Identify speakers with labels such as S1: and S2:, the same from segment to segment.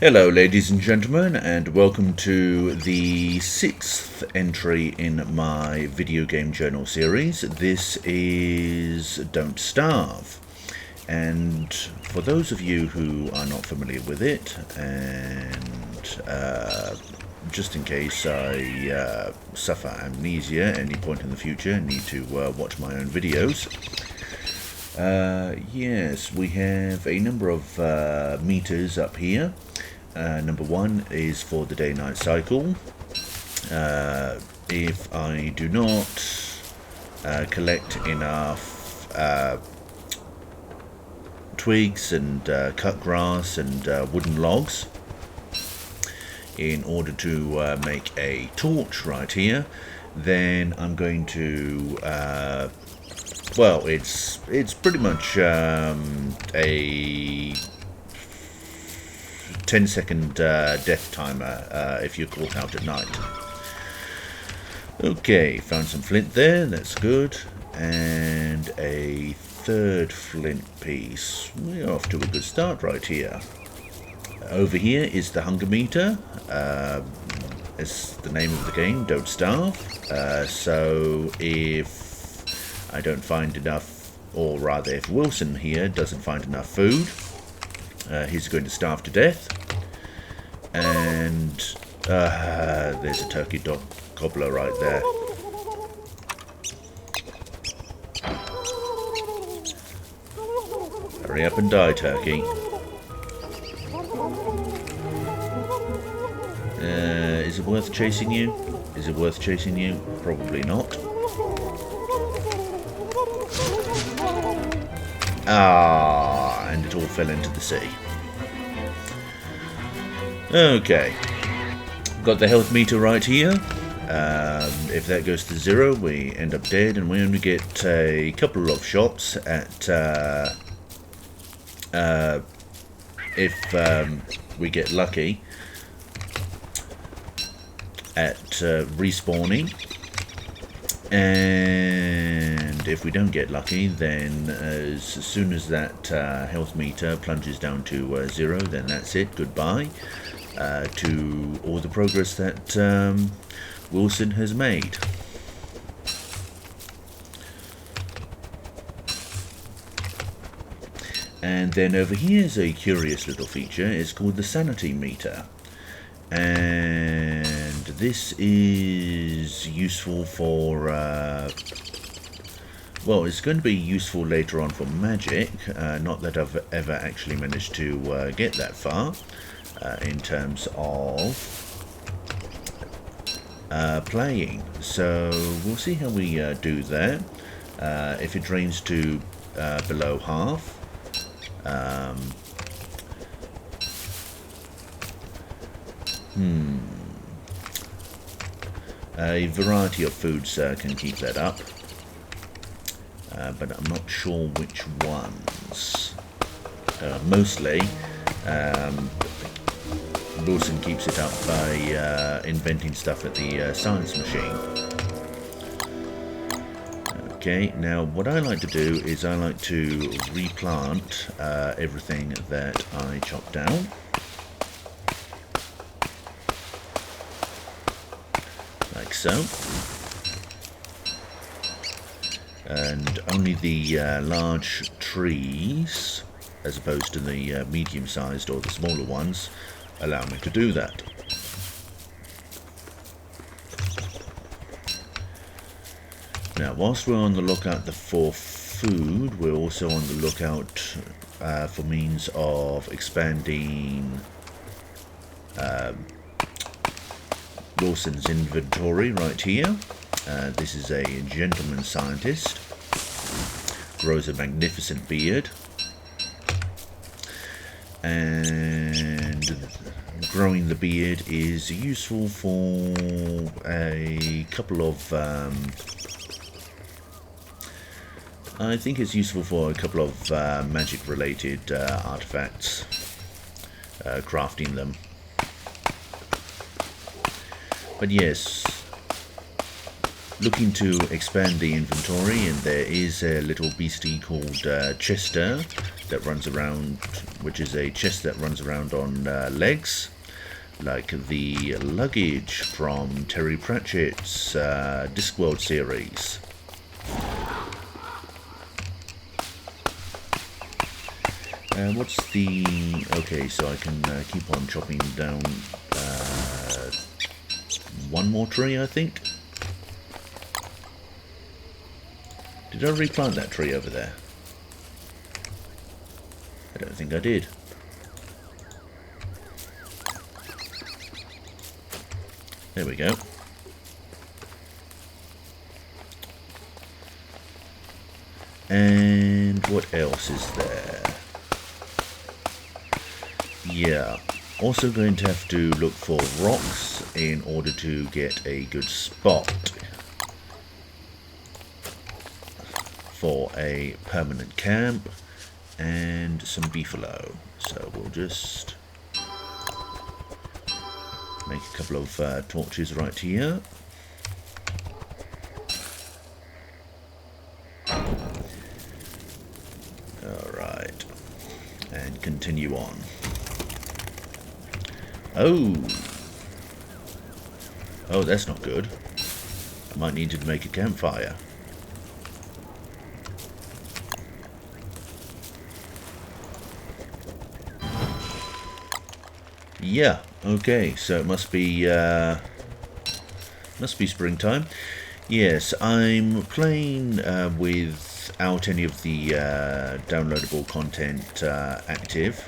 S1: Hello ladies and gentlemen, and welcome to the 6th entry in my video game journal series. This is Don't Starve, and for those of you who are not familiar with it, and just in case I suffer amnesia at any point in the future and need to watch my own videos, yes, we have a number of meters up here. Number 1 is for the day-night cycle. If I do not collect enough twigs and cut grass and wooden logs in order to make a torch right here, then I'm going to well, it's pretty much a 10-second death timer if you're caught out at night. Okay, found some flint there, that's good. And a third flint piece. We're off to a good start right here. Over here is the hunger meter. It's the name of the game, Don't Starve. So if I don't find enough, or rather if Wilson here doesn't find enough food, he's going to starve to death. And there's a turkey dog gobbler right there. Hurry up and die, turkey. Is it worth chasing you? Is it worth chasing you? Probably not. Ah, and it all fell into the sea. Okay, got the health meter right here. If that goes to 0, we end up dead, and we only get a couple of shots at if we get lucky at respawning. And if we don't get lucky, then as soon as that health meter plunges down to 0, then that's it, goodbye to all the progress that Wilson has made. And then over here is a curious little feature. It's called the sanity meter. And this is useful for, well, it's going to be useful later on for magic. Not that I've ever actually managed to get that far in terms of playing. So we'll see how we do that. If it drains to below half, a variety of foods can keep that up, but I'm not sure which ones. Mostly, Wilson keeps it up by inventing stuff at the science machine. Okay, now what I like to do is I like to replant everything that I chop down. Like so. And only the large trees, as opposed to the medium-sized or the smaller ones, allow me to do that. Now, whilst we're on the lookout for food, we're also on the lookout for means of expanding Wilson's inventory right here. This is a gentleman scientist, grows a magnificent beard, and growing the beard is useful for a couple of I think it's useful for a couple of magic related artifacts, crafting them. But yes, looking to expand the inventory, and there is a little beastie called Chester that runs around, which is a chest that runs around on legs, like the luggage from Terry Pratchett's Discworld series. What's the... okay, so I can keep on chopping down one more tree, I think. Did I replant that tree over there? I don't think I did. There we go. And what else is there? Yeah, also going to have to look for rocks in order to get a good spot for a permanent camp and some beefalo. So we'll just make a couple of torches right here. Alright, and continue on. Oh, that's not good. I might need to make a campfire. Yeah, okay, so it must be springtime. Yes, I'm playing without any of the downloadable content active.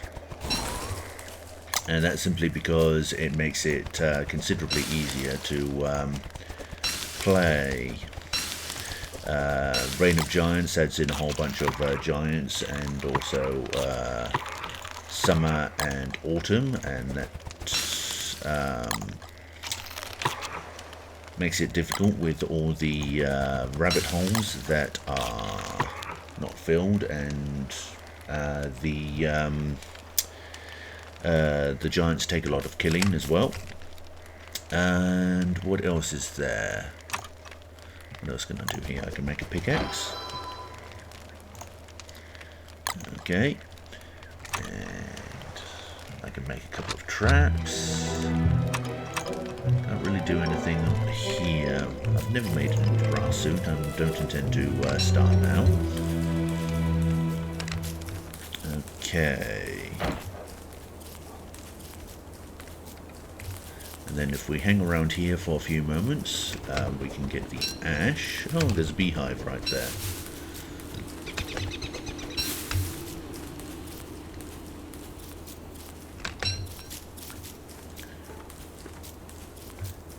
S1: And that's simply because it makes it considerably easier to play. Reign of Giants adds in a whole bunch of giants, and also summer and autumn, and that makes it difficult with all the rabbit holes that are not filled, and the giants take a lot of killing as well. And what else is there? What else can I do here? I can make a pickaxe. Okay. And I can make a couple of traps. Can't really do anything here. I've never made an grass suit and don't intend to start now. Okay. And then if we hang around here for a few moments, we can get the ash. Oh, there's a beehive right there.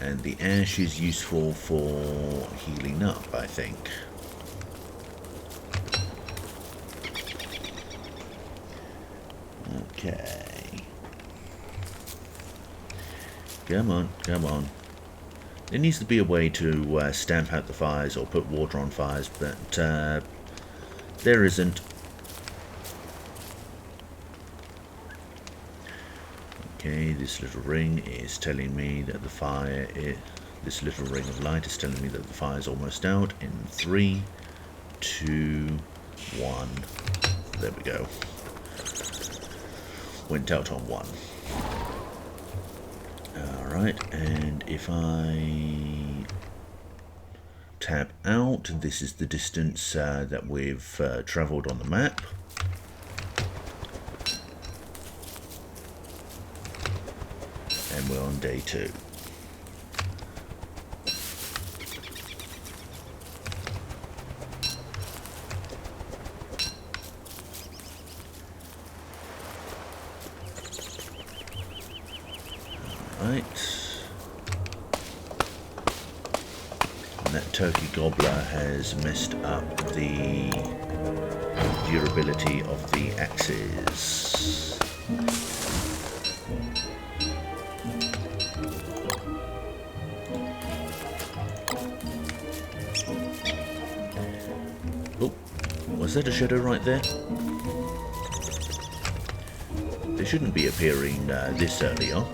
S1: And the ash is useful for healing up, I think. Okay. Come on, come on. There needs to be a way to stamp out the fires or put water on fires, but there isn't. Okay, this little ring is telling me that the fire is... this little ring of light is telling me that the fire is almost out. In 3, 2, 1. There we go. Went out on 1. Alright, and if I tab out, this is the distance that we've travelled on the map. And we're on day 2. Right. And that turkey gobbler has messed up the durability of the axes. Oh, was that a shadow right there? They shouldn't be appearing this early on.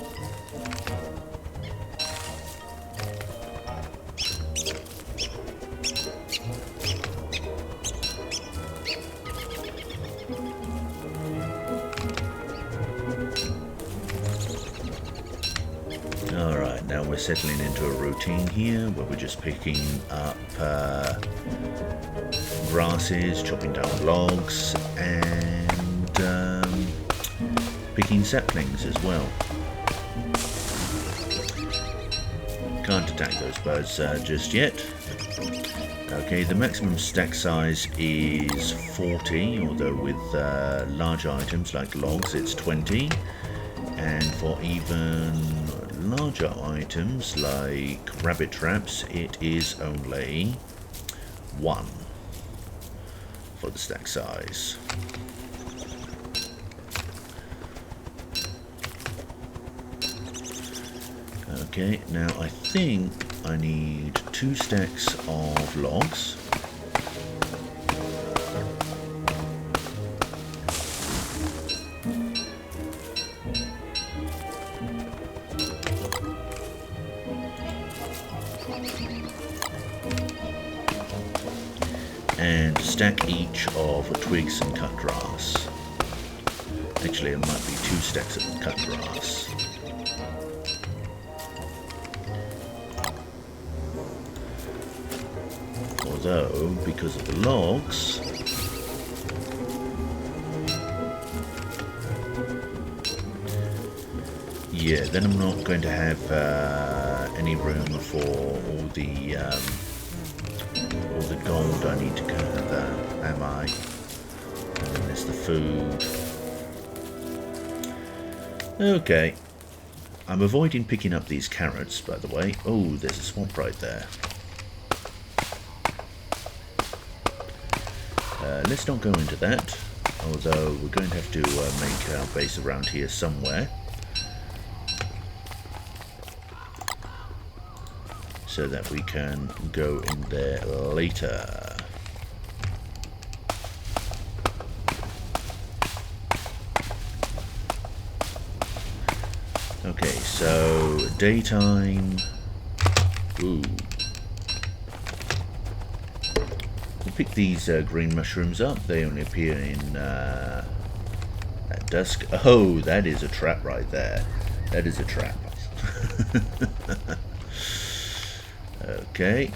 S1: we're settling into a routine here where we're just picking up grasses, chopping down logs, and picking saplings as well. Can't attack those birds just yet. Okay, the maximum stack size is 40, although with large items like logs it's 20. And for even larger items like rabbit traps, it is only 1 for the stack size. Okay, now I think I need 2 stacks of logs. And stack each of twigs and cut grass. Actually, it might be 2 stacks of cut grass. Although, because of the logs, yeah, then I'm not going to have any room for all the gold I need to gather, am I? And then there's the food. Okay. I'm avoiding picking up these carrots, by the way. Oh, there's a swamp right there. Let's not go into that, although we're going to have to make our base around here somewhere. So that we can go in there later. Okay, so daytime. Ooh. We'll pick these green mushrooms up. They only appear in at dusk. Oh, that is a trap right there. That is a trap. Okay.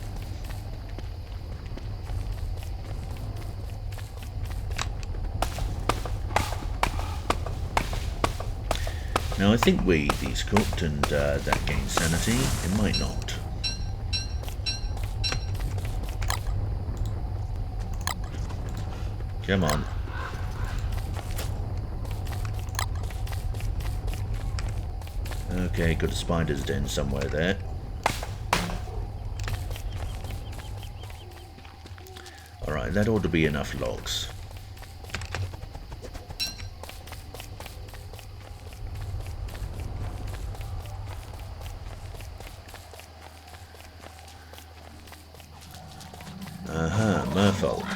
S1: Now I think we eat these cooked and that gains sanity. It might not. Come on. Okay, got a spider's den somewhere there. Alright, that ought to be enough logs. Aha, merfolk.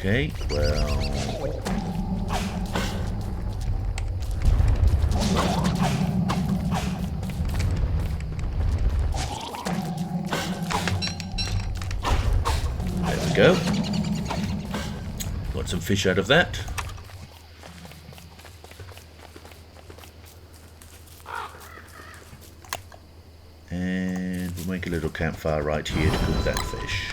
S1: Okay, well... There we go. Got some fish out of that. And we'll make a little campfire right here to cook that fish.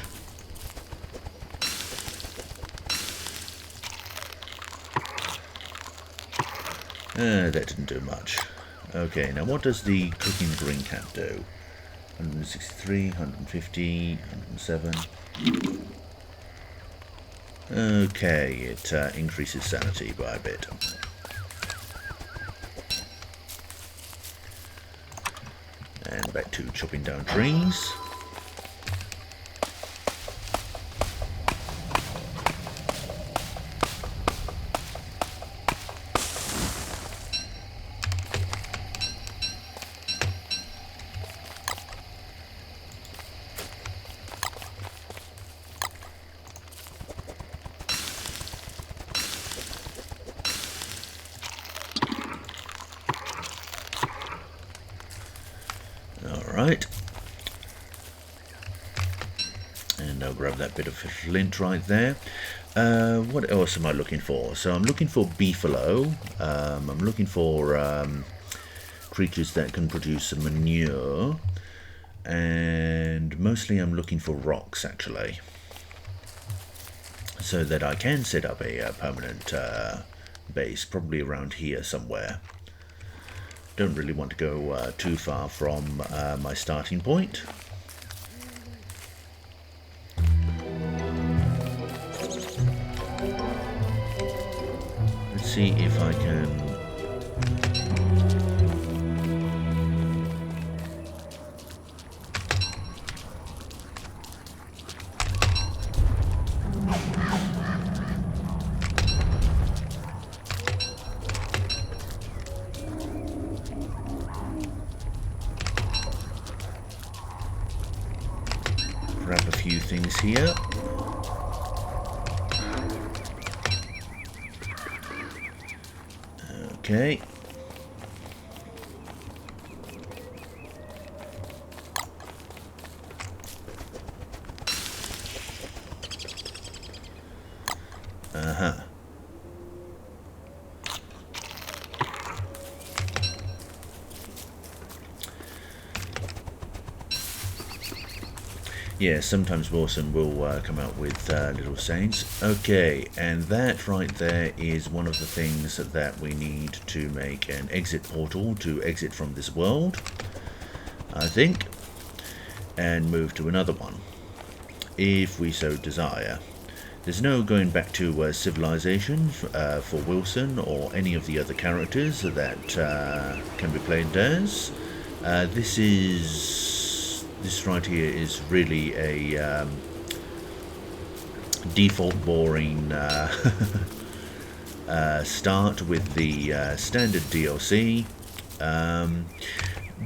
S1: That didn't do much. Okay, now what does the cooking green cap do? 163, 150, 107. Okay, it increases sanity by a bit. And back to chopping down trees. And I'll grab that bit of flint right there. What else am I looking for? So I'm looking for beefalo. I'm looking for creatures that can produce some manure. And mostly I'm looking for rocks, actually, so that I can set up a permanent base, probably around here somewhere. Don't really want to go too far from my starting point. Let's see if I can... grab a few things here. Okay. Uh-huh. Yeah, sometimes Wilson will come out with little sayings. Okay, and that right there is one of the things that we need to make an exit portal to exit from this world, I think, and move to another one, if we so desire. There's no going back to civilization for Wilson or any of the other characters that can be played as. This right here is really a default boring start with the standard DLC.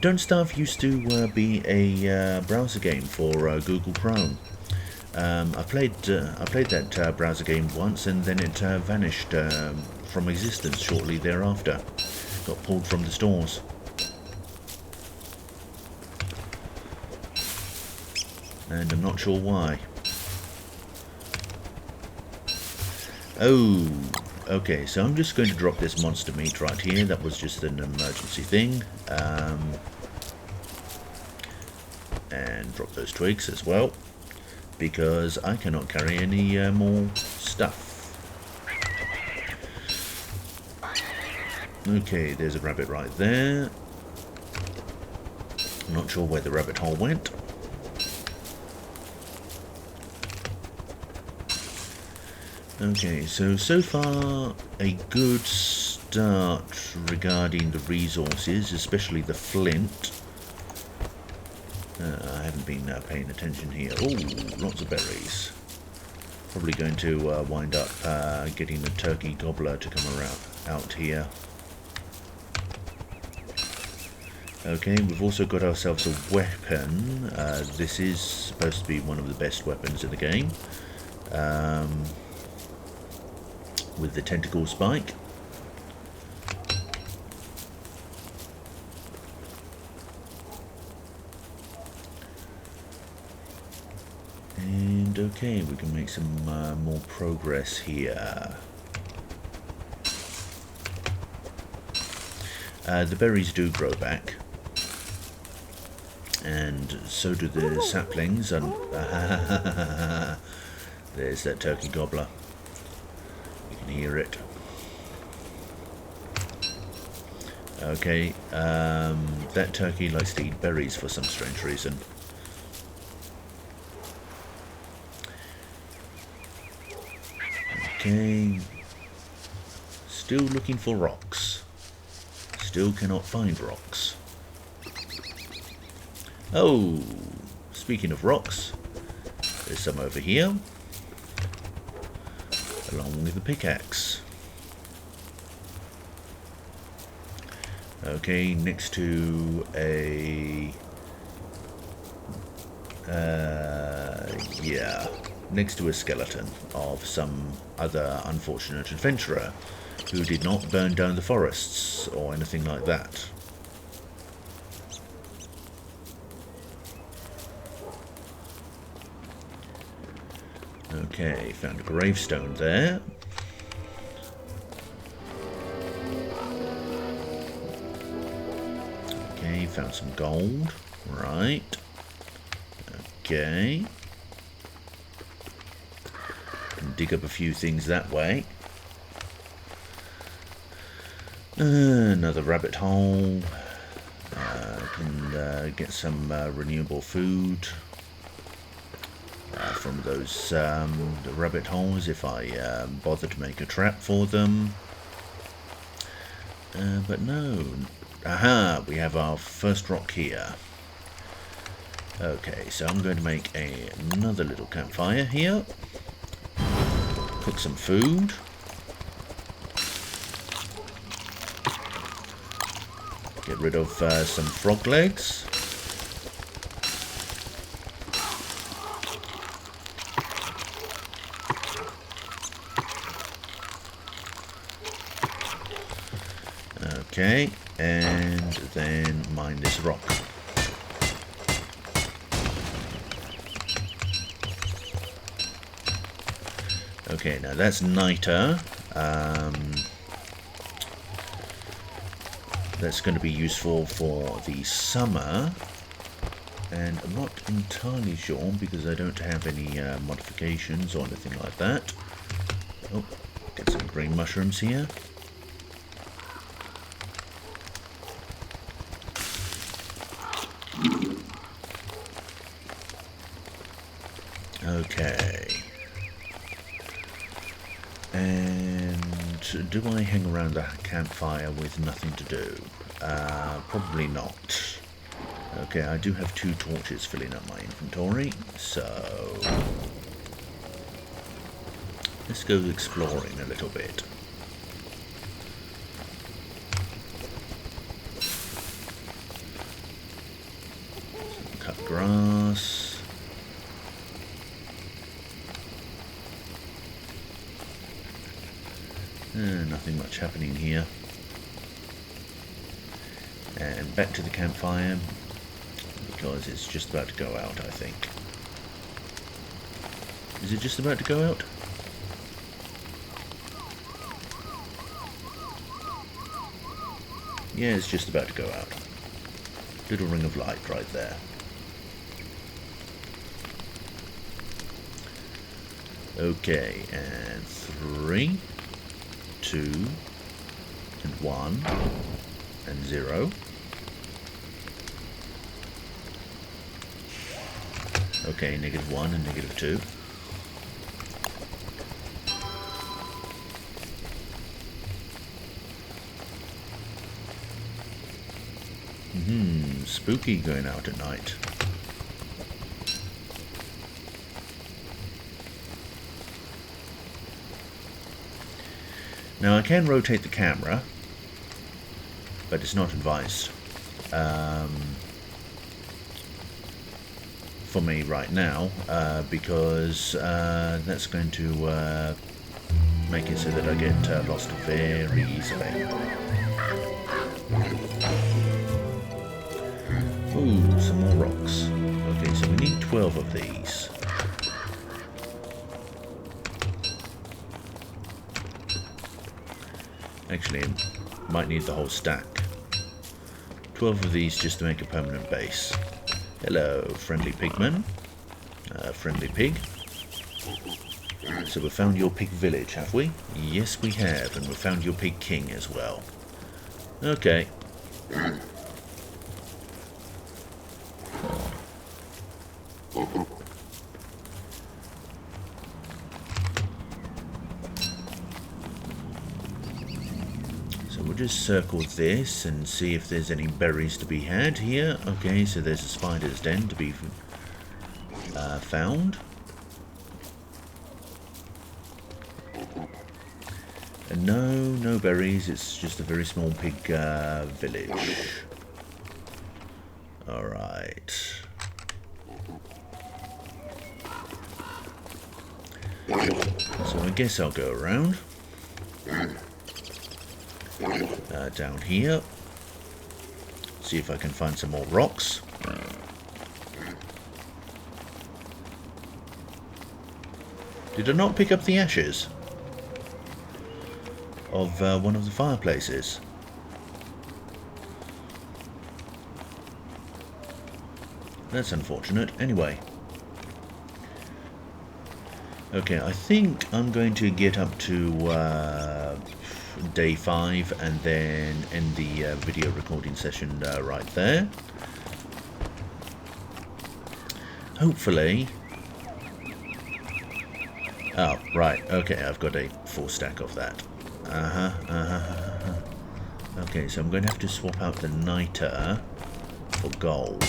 S1: Don't Starve used to be a browser game for Google Chrome. I played that browser game once, and then it vanished from existence shortly thereafter. Got pulled from the stores. And I'm not sure why. Oh, okay, so I'm just going to drop this monster meat right here. That was just an emergency thing. And drop those twigs as well, because I cannot carry any more stuff. Okay, there's a rabbit right there. I'm not sure where the rabbit hole went. Okay, so far a good start regarding the resources, especially the flint. I haven't been paying attention here. Oh, lots of berries. Probably going to wind up getting the turkey gobbler to come around out here. Okay, we've also got ourselves a weapon. This is supposed to be one of the best weapons in the game. With the tentacle spike. And okay, we can make some more progress here. The berries do grow back, and so do the saplings. And there's that turkey gobbler. You can hear it. Okay, that turkey likes to eat berries for some strange reason. Okay, still looking for rocks. Still cannot find rocks. Oh, speaking of rocks, there's some over here, along with the pickaxe. Okay, next to a... next to a skeleton of some other unfortunate adventurer who did not burn down the forests or anything like that. Okay, found a gravestone there. Okay, found some gold. Right. Okay. Can dig up a few things that way. Another rabbit hole. Can get some renewable food from those the rabbit holes if I bother to make a trap for them. But no. Aha! We have our first rock here. Okay, so I'm going to make another little campfire here. Cook some food. Get rid of some frog legs. Okay, and then mine this rock. Okay, now that's niter. That's going to be useful for the summer, and I'm not entirely sure because I don't have any modifications or anything like that. Oh, get some green mushrooms here. Okay. And do I hang around the campfire with nothing to do? Probably not. Okay, I do have 2 torches filling up my inventory, so let's go exploring a little bit. Some cut grass. Nothing much happening here. And back to the campfire, because it's just about to go out, I think. Is it just about to go out? Yeah, it's just about to go out. Little ring of light right there. Okay, and 3, 2, and 1, and 0. Okay, -1 and -2. Spooky going out at night. Now I can rotate the camera, but it's not advised for me right now, because that's going to make it so that I get lost very easily. Ooh, some more rocks. Okay, so we need 12 of these. Actually, might need the whole stack. 12 of these just to make a permanent base. Hello, friendly pigman. Friendly pig. So we found your pig village, have we? Yes, we have, and we found your pig king as well. Okay. Just circle this and see if there's any berries to be had here. Okay, so there's a spider's den to be found. And no berries, it's just a very small pig village. Alright. So I guess I'll go around. Down here, see if I can find some more rocks. Did I not pick up the ashes of one of the fireplaces? That's unfortunate. Anyway. Okay, I think I'm going to get up to day 5 and then end the video recording session right there. Hopefully. Oh, right. Okay, I've got a full stack of that. Okay, so I'm going to have to swap out the niter for gold.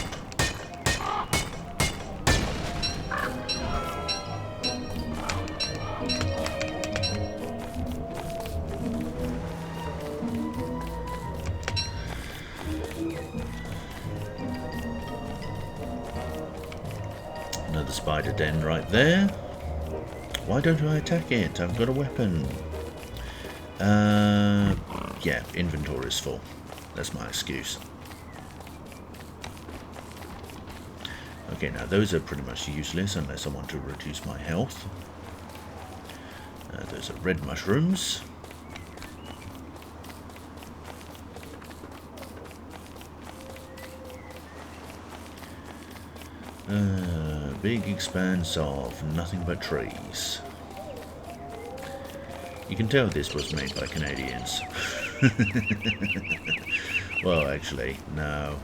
S1: Another spider den right there. Why don't I attack it? I've got a weapon. Yeah, inventory is full. That's my excuse. Okay, now those are pretty much useless unless I want to reduce my health. Those are red mushrooms. Big expanse of nothing but trees. You can tell this was made by Canadians. Well, actually, no.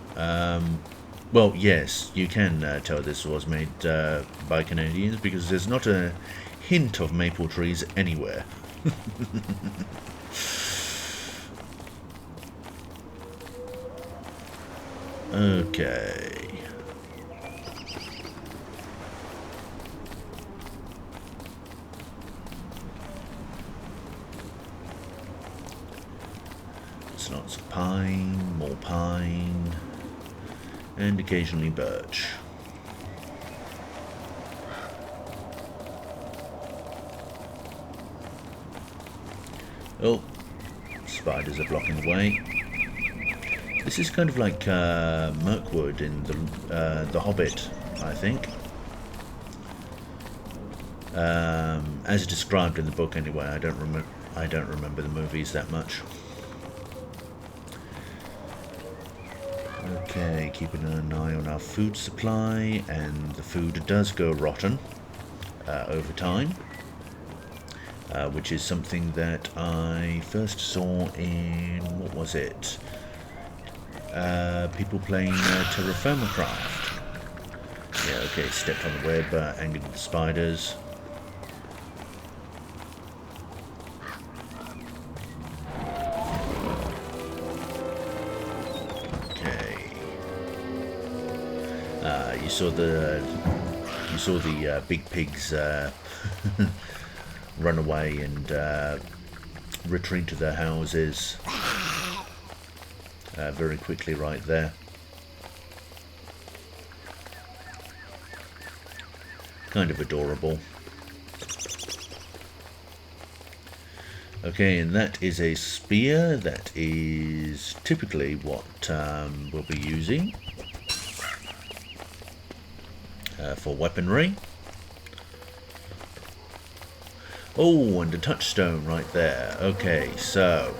S1: Well, yes, you can tell this was made by Canadians because there's not a hint of maple trees anywhere. Okay. Lots of pine, more pine, and occasionally birch. Oh, spiders are blocking the way. This is kind of like Mirkwood in the Hobbit, I think. As described in the book, anyway. I don't remember the movies that much. Okay, keeping an eye on our food supply, and the food does go rotten over time, which is something that I first saw in, what was it? People playing Terra Firma Craft. Yeah, okay, stepped on the web, angered the spiders. You saw the big pigs run away and retreat to their houses very quickly right there. Kind of adorable. Okay, and that is a spear. That is typically what we'll be using for weaponry. Oh, and a touchstone right there. Okay, so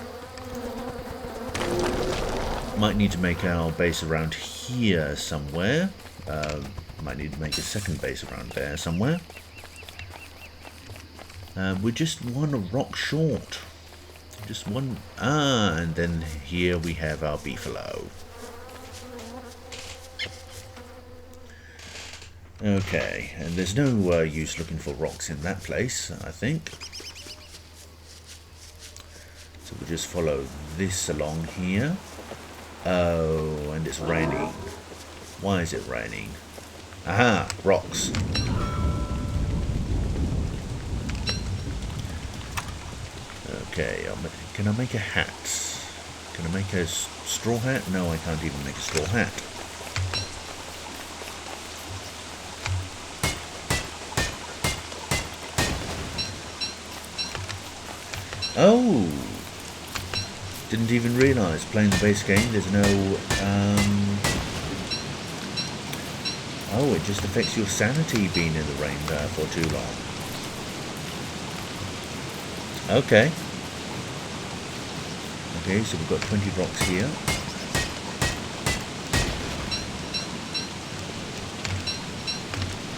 S1: might need to make our base around here somewhere. Might need to make a second base around there somewhere. We're just one rock short. Just one. And then here we have our beefalo. Okay, and there's no use looking for rocks in that place, I think. So we'll just follow this along here. Oh, and it's raining. Why is it raining? Aha, rocks. Okay, can I make a hat? Can I make a straw hat? No, I can't even make a straw hat. Oh! Didn't even realise, playing the base game, there's no, oh, it just affects your sanity being in the rain for too long. Okay. Okay, so we've got 20 rocks here.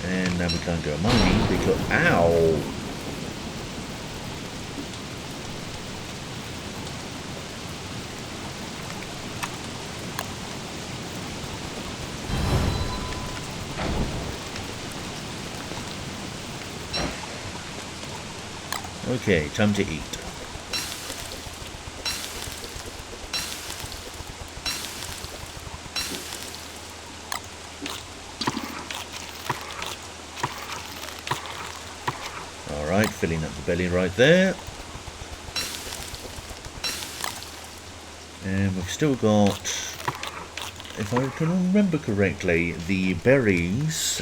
S1: And now we can't go mining because... Ow! Okay, time to eat. Alright, filling up the belly right there. And we've still got, if I can remember correctly, the berries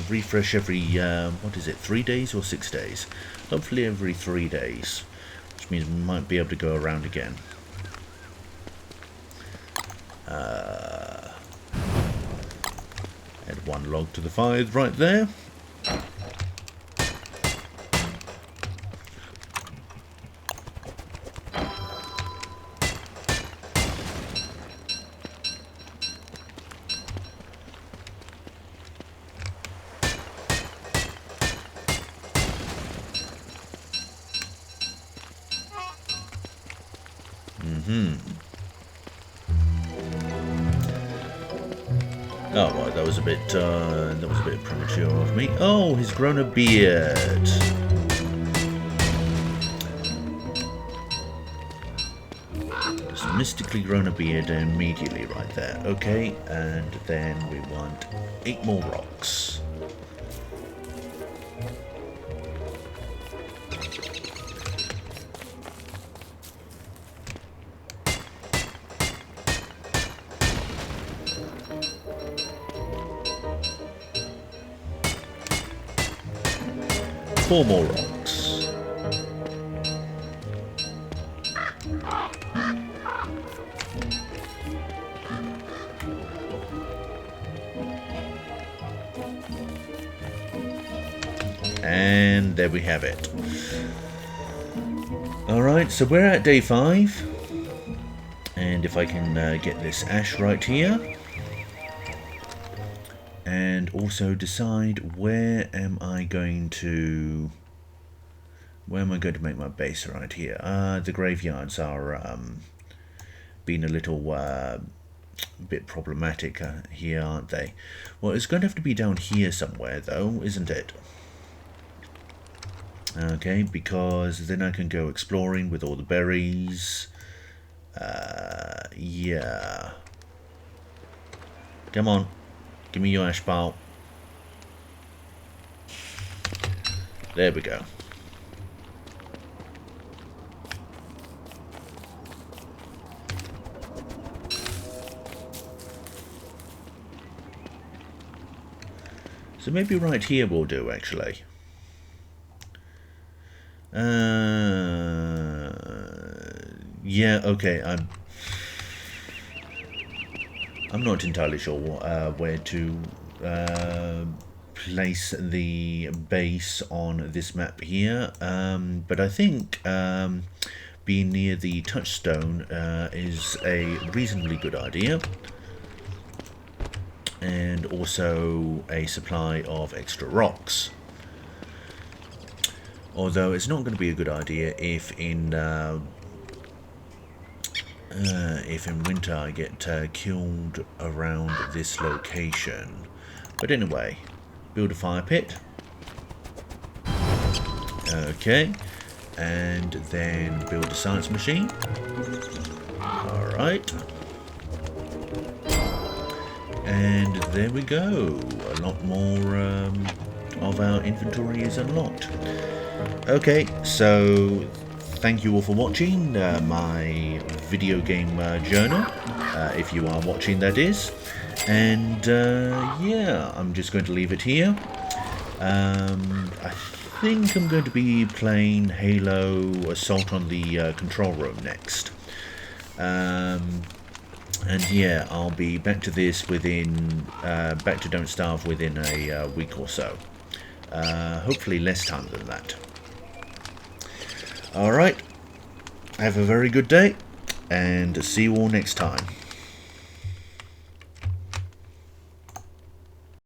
S1: refresh every, what is it, 3 days or 6 days? Hopefully every 3 days, which means we might be able to go around again. Add one log to the fire right there. Oh, right, that was a bit premature of me. Oh, he's grown a beard. Just mystically grown a beard immediately right there. Okay, and then we want 8 more rocks. Four more rocks. And there we have it. Alright, so we're at day 5. And if I can get this ash right here. And also decide where am I going to make my base right here. The graveyards are being a little bit problematic here, aren't they? Well, it's going to have to be down here somewhere though, isn't it? Okay, because then I can go exploring with all the berries. Yeah. Come on. Give me your ash pile. There we go. So maybe right here will do, actually. Yeah, okay. I'm not entirely sure where to place the base on this map here, but I think being near the touchstone is a reasonably good idea, and also a supply of extra rocks. Although it's not going to be a good idea if in winter I get killed around this location. But anyway, build a fire pit. Okay, and then build a science machine. Alright. And there we go. A lot more of our inventory is unlocked. Okay, so thank you all for watching my video game journal, if you are watching, that is. And yeah, I'm just going to leave it here. I think I'm going to be playing Halo Assault on the Control Room next. And yeah, I'll be back to this within, back to Don't Starve within a week or so. Hopefully less time than that. Alright, have a very good day, and see you all next time.